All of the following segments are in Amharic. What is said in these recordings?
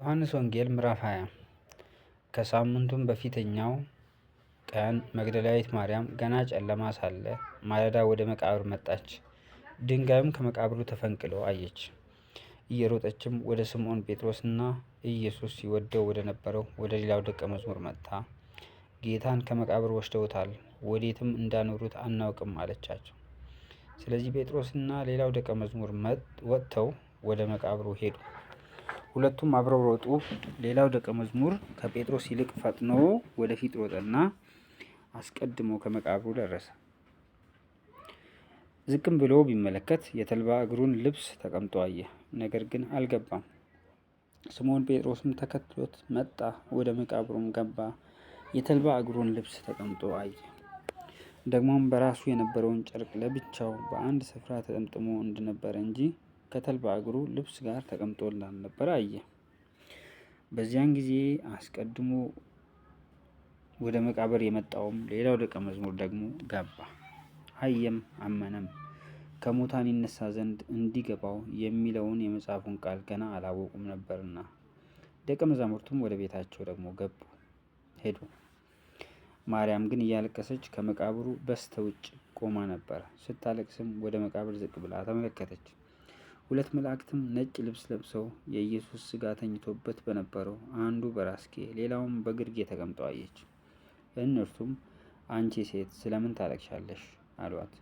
ዮሐንስ ወንጌል ምዕራፍ 20 ከሳምንቱም በፊተኛው ቀን መግደላዊት ማርያም ገና ጨለማ ሳለ ማለዳ ወደ መቃብር መጣች። ድንጋዩም ከመቃብሩ ተፈንቅሎ አየች። እየሮጠችም ወደ ስምዖን ጴጥሮስና ኢየሱስ ሲወደው ወደ ነበረው ወደ ሌላው ደቀ መዝሙር መጥታ ጌታን ከመቃብር ወስደውታል፣ ወዴትም እንዳኖሩት አናውቅም አለቻቸው። ስለዚህ ጴጥሮስና ሌላው ደቀ መዝሙር ወጥተው ወደ መቃብሩ ሄዱ። ሁለቱም አብረው ሮጡ። ሌላው ደቀ መዝሙር ከጴጥሮስ ይልቅ ፈጥኖ ወደፊት ሮጠና አስቀድሞ ከመቃብሩ ደረሰ። ዝቅም ብሎ ቢመለከት የተልባ እግሩን ልብስ ተቀምጦ አየ፣ ነገር ግን አልገባም። ስምዖን ጴጥሮስም ተከትሎት መጣ፣ ወደ መቃብሩም ገባ፣ የተልባ እግሩን ልብስ ተቀምጦ አየ። ደግሞም በራሱ የነበረውን ጨርቅ ለብቻው በአንድ ስፍራ ተጠምጥሞ እንደነበረ እንጂ ከተልባ እግሩ ልብስ ጋር ተቀምጦ እንዳልነበረ አየ። በዚያን ጊዜ አስቀድሞ ወደ መቃብር የመጣውም ሌላው ደቀ መዝሙር ደግሞ ገባ፣ አየም፣ አመነም። ከሙታን ይነሳ ዘንድ እንዲገባው የሚለውን የመጽሐፉን ቃል ገና አላወቁም ነበርና። ደቀ መዛሙርቱም ወደ ቤታቸው ደግሞ ሄዱ። ማርያም ግን እያለቀሰች ከመቃብሩ በስተ ውጭ ቆማ ነበር። ስታለቅስም ወደ መቃብር ዝቅ ብላ ተመለከተች። ሁለት መላእክትም ነጭ ልብስ ለብሰው የኢየሱስ ሥጋ ተኝቶበት በነበረው አንዱ በራስጌ ሌላውም በግርጌ ተቀምጠው አየች። እነርሱም አንቺ ሴት ስለምን ታለቅሻለሽ? አሏት።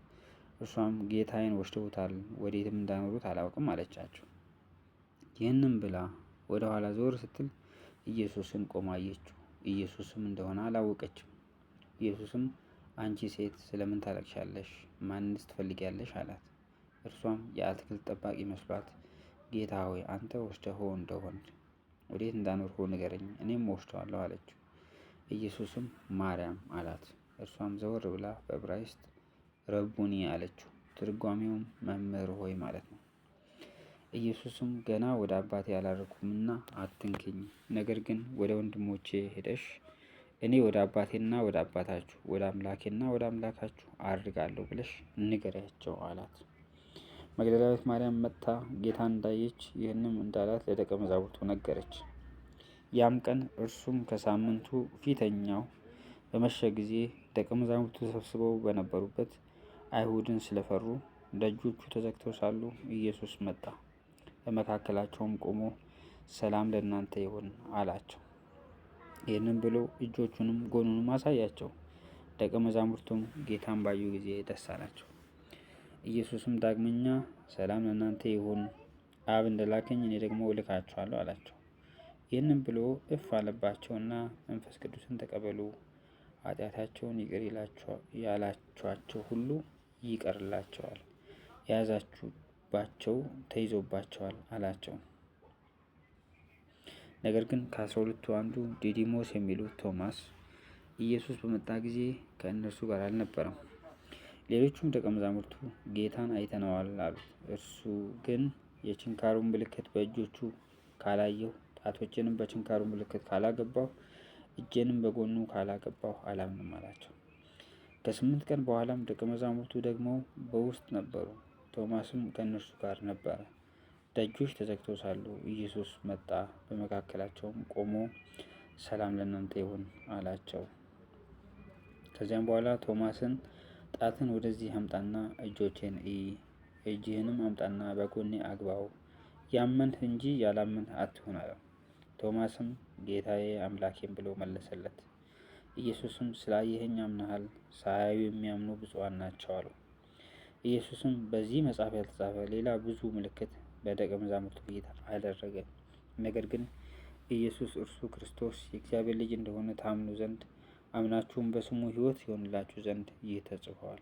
እርሷም ጌታዬን ወስደውታል፣ ወዴትም እንዳኖሩት አላውቅም አለቻቸው። ይህንም ብላ ወደ ኋላ ዞር ስትል ኢየሱስን ቆማ አየችው። ኢየሱስም እንደሆነ አላወቀችም። ኢየሱስም አንቺ ሴት ስለምን ታለቅሻለሽ? ማንስ ትፈልጊያለሽ? አላት። እርሷም የአትክልት ጠባቂ መስሏት ጌታ ሆይ አንተ ወስደኸው እንደሆን ወዴት እንዳኖርኸው ንገረኝ፣ እኔም ወስደዋለሁ አለችው። ኢየሱስም ማርያም አላት። እርሷም ዘወር ብላ በዕብራይስጥ ረቡኒ አለችው። ትርጓሜውም መምህር ሆይ ማለት ነው። ኢየሱስም ገና ወደ አባቴ አላረኩምና አትንኪኝ፣ ነገር ግን ወደ ወንድሞቼ ሄደሽ እኔ ወደ አባቴና ወደ አባታችሁ ወደ አምላኬና ወደ አምላካችሁ አድርጋለሁ ብለሽ ንገሪያቸው አላት። መግደላዊት ማርያም መጥታ ጌታን እንዳየች ይህንም እንዳላት ለደቀ መዛሙርቱ ነገረች። ያም ቀን እርሱም ከሳምንቱ ፊተኛው በመሸ ጊዜ ደቀ መዛሙርቱ ተሰብስበው በነበሩበት አይሁድን ስለፈሩ ደጆቹ ተዘግተው ሳሉ ኢየሱስ መጣ፣ በመካከላቸውም ቆሞ ሰላም ለእናንተ ይሁን አላቸው። ይህንም ብሎ እጆቹንም ጎኑንም አሳያቸው። ደቀ መዛሙርቱም ጌታን ባዩ ጊዜ ደስ አላቸው። ኢየሱስም ዳግመኛ ሰላም ለእናንተ ይሁን፣ አብ እንደላከኝ እኔ ደግሞ እልካችኋለሁ አላቸው። ይህንም ብሎ እፍ አለባቸውና መንፈስ ቅዱስን ተቀበሉ፣ ኃጢአታቸውን ይቅር ያላችኋቸው ሁሉ ይቀርላቸዋል፣ የያዛችሁባቸው ተይዞባቸዋል አላቸው። ነገር ግን ከ12ቱ አንዱ ዲዲሞስ የሚሉት ቶማስ ኢየሱስ በመጣ ጊዜ ከእነርሱ ጋር አልነበረም። ሌሎቹም ደቀ መዛሙርቱ ጌታን አይተነዋል አሉት። እርሱ ግን የችንካሩን ምልክት በእጆቹ ካላየሁ፣ ጣቶቼንም በችንካሩ ምልክት ካላገባሁ፣ እጄንም በጎኑ ካላገባሁ አላምንም አላቸው። ከ8 ቀን በኋላም ደቀ መዛሙርቱ ደግሞ በውስጥ ነበሩ፣ ቶማስም ከእነርሱ ጋር ነበረ። ደጆች ተዘግተው ሳሉ ኢየሱስ መጣ፣ በመካከላቸውም ቆሞ ሰላም ለእናንተ ይሁን አላቸው። ከዚያም በኋላ ቶማስን ጣትን ወደዚህ አምጣና እጆቼን እይ፣ እጅህንም አምጣና በጎኔ አግባው፣ ያመንህ እንጂ ያላመንህ አትሁን አለው። ቶማስም ጌታዬ አምላኬም ብሎ መለሰለት። ኢየሱስም ስላየኸኝ አምነሃል፣ ሳያዩ የሚያምኑ ብፁዓን ናቸው አለው። ኢየሱስም በዚህ መጽሐፍ ያልተጻፈ ሌላ ብዙ ምልክት በደቀ መዛሙርቱ ፊት አደረገ። ነገር ግን ኢየሱስ እርሱ ክርስቶስ የእግዚአብሔር ልጅ እንደሆነ ታምኑ ዘንድ አምናችሁም በስሙ ሕይወት ይሆንላችሁ ዘንድ ይህ ተጽፏል።